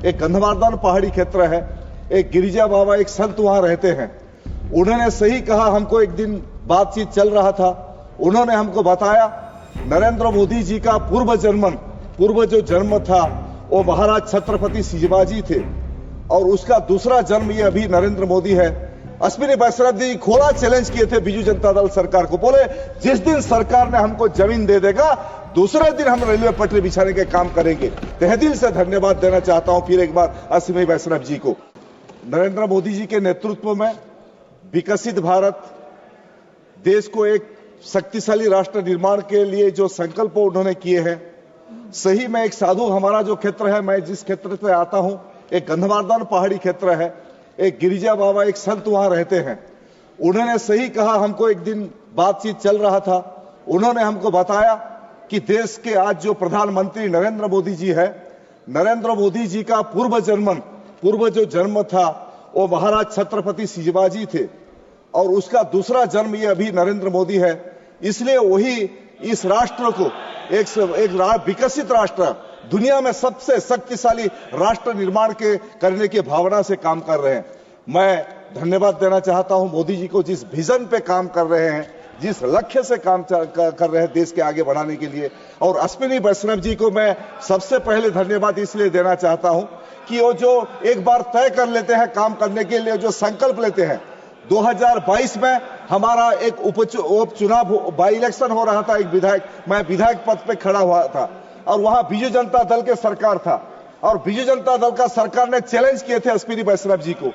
एक गंधमार्दन पहाड़ी क्षेत्र है, एक गिरिजा बाबा एक संत वहां रहते हैं। उन्होंने सही कहा, हमको एक दिन बातचीत चल रहा था, उन्होंने हमको बताया नरेंद्र मोदी जी का पूर्व जो जन्म था वो महाराज छत्रपति शिवाजी थे और उसका दूसरा जन्म ये अभी नरेंद्र मोदी है। अश्विनी वैष्णव जी खोला चैलेंज किए थे बीजू जनता दल सरकार को, बोले जिस दिन सरकार ने हमको जमीन दे देगा दूसरे दिन हम रेलवे पटरी बिछाने के काम करेंगे। तहे दिल से धन्यवाद देना चाहता हूं फिर एक बार अश्विनी वैष्णव जी को। नरेंद्र मोदी जी के नेतृत्व में विकसित भारत, देश को एक शक्तिशाली राष्ट्र निर्माण के लिए जो संकल्प उन्होंने किए हैं, सही में एक साधु हमारा जो क्षेत्र है, मैं जिस क्षेत्र से आता हूं, एक गंधमार्दन पहाड़ी क्षेत्र है, एक गिरिजा बाबा एक संत वहां रहते हैं। उन्होंने सही कहा, हमको एक दिन बातचीत चल रहा था, उन्होंने हमको बताया कि देश के आज जो प्रधानमंत्री नरेंद्र मोदी जी है, नरेंद्र मोदी जी का पूर्व जो जन्म था वो महाराज छत्रपति शिवाजी थे और उसका दूसरा जन्म ये अभी नरेंद्र मोदी है। इसलिए वही इस राष्ट्र को एक विकसित राष्ट्र, दुनिया में सबसे शक्तिशाली राष्ट्र निर्माण करने की भावना से काम कर रहे हैं। मैं धन्यवाद देना चाहता हूं मोदी जी को, जिस विजन पे काम कर रहे हैं, जिस लक्ष्य से काम कर रहे हैं देश के आगे बढ़ाने के लिए। और अश्विनी वैष्णव जी को मैं सबसे पहले धन्यवाद इसलिए देना चाहता हूं कि वो जो एक बार तय कर लेते हैं काम करने के लिए, जो संकल्प लेते हैं। 2022 में हमारा एक उपचुनाव बाई इलेक्शन हो रहा था, मैं विधायक पद पे खड़ा हुआ था और वहां बीजू जनता दल के सरकार था और बीजू जनता दल का सरकार ने चैलेंज किए थे अश्विनी वैष्णव जी को।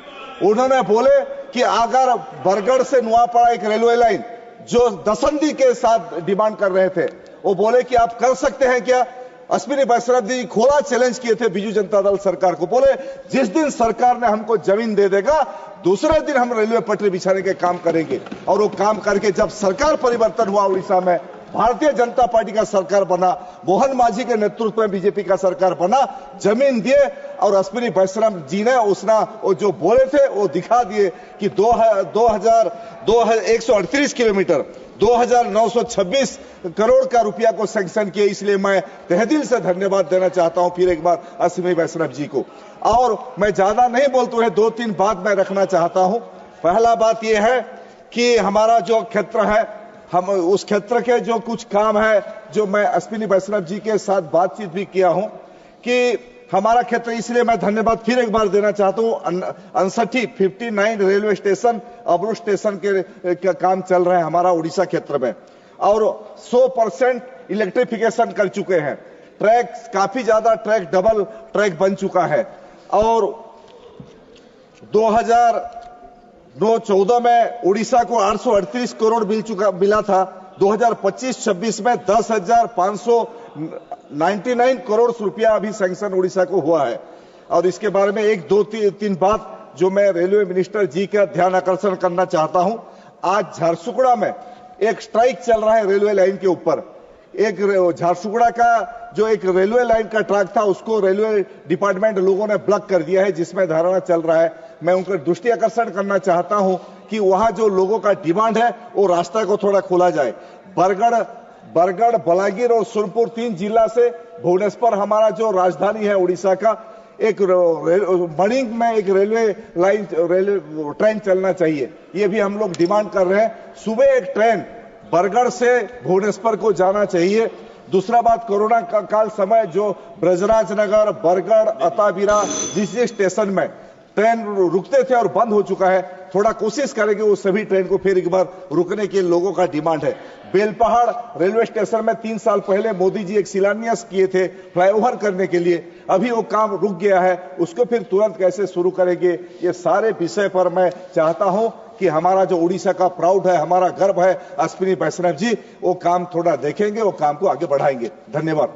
उन्होंने बोले कि अगर बरगढ़ से नुआपाड़ा एक रेलवे लाइन जो दसंदी के साथ डिमांड कर रहे थे, वो बोले कि आप कर सकते हैं क्या। अश्विनी वैष्णव जी खोला चैलेंज किए थे बीजू जनता दल सरकार को, बोले जिस दिन सरकार ने हमको जमीन दे देगा दूसरे दिन हम रेलवे पटरी बिछाने के काम करेंगे। और वो काम करके जब सरकार परिवर्तन हुआ उड़ीसा में, भारतीय जनता पार्टी का सरकार बना, मोहन मांझी के नेतृत्व में बीजेपी का सरकार बना, जमीन दिए और अश्विनी वैष्णव जी ने वो जो बोले थे वो दिखा दिए कि 138 किलोमीटर 2926 करोड़ का रुपया को सैंक्शन किए। इसलिए मैं तहे दिल से धन्यवाद देना चाहता हूं फिर एक बार अश्विनी वैष्णव जी को। और मैं ज्यादा नहीं बोलते हुए 2-3 बात मैं रखना चाहता हूं। पहला बात यह है कि हमारा जो क्षेत्र है, हम उस क्षेत्र के जो कुछ काम है जो मैं अश्विनी वैष्णव जी के साथ बातचीत भी किया हूं कि हमारा क्षेत्र, इसलिए मैं धन्यवाद फिर एक बार देना चाहता हूं। 59 रेलवे स्टेशन, अबरू स्टेशन के काम चल रहे हैं हमारा उड़ीसा क्षेत्र में और 100% इलेक्ट्रिफिकेशन कर चुके हैं। ट्रैक काफी ज्यादा डबल ट्रैक बन चुका है और 2009-14 में उड़ीसा को 838 करोड़ मिला था। 2025-26 में 10,599 करोड़ रुपया अभी सैंक्शन उड़ीसा को हुआ है। और इसके बारे में 1-2-3 बात जो मैं रेलवे मिनिस्टर जी का ध्यान आकर्षण करना चाहता हूं। आज झारसुगुड़ा में एक स्ट्राइक चल रहा है रेलवे लाइन के ऊपर। एक झारसुगुड़ा का जो एक रेलवे लाइन का ट्रैक था उसको रेलवे डिपार्टमेंट लोगों ने ब्लॉक कर दिया है, जिसमें धारणा चल रहा है। मैं उनका दृष्टि आकर्षण करना चाहता हूं कि वहां जो लोगों का डिमांड है वो रास्ता को थोड़ा खोला जाए। बरगढ़, बलांगीर और सोनपुर 3 जिला से भुवनेश्वर हमारा जो राजधानी है उड़ीसा का, एक मणिंग में एक रेलवे ट्रेन चलना चाहिए। ये भी हम लोग डिमांड कर रहे हैं। सुबह एक ट्रेन बरगढ़ से भुवनेश्वर को जाना चाहिए। दूसरा बात, कोरोना काल समय जो ब्रजराज नगर, बरगढ़, अताबीरा जिस स्टेशन में ट्रेन रुकते थे और बंद हो चुका है, थोड़ा कोशिश करेंगे वो सभी ट्रेन को फिर एक बार रुकने के लोगों का डिमांड है। बेलपहाड़ रेलवे स्टेशन में 3 साल पहले मोदी जी एक शिलान्यास किए थे फ्लाईओवर करने के लिए, अभी वो काम रुक गया है, उसको फिर तुरंत कैसे शुरू करेंगे। ये सारे विषय पर मैं चाहता हूं कि हमारा जो उड़ीसा का प्राउड है, हमारा गर्व है अश्विनी वैष्णव जी, वो काम थोड़ा देखेंगे, वो काम को आगे बढ़ाएंगे। धन्यवाद।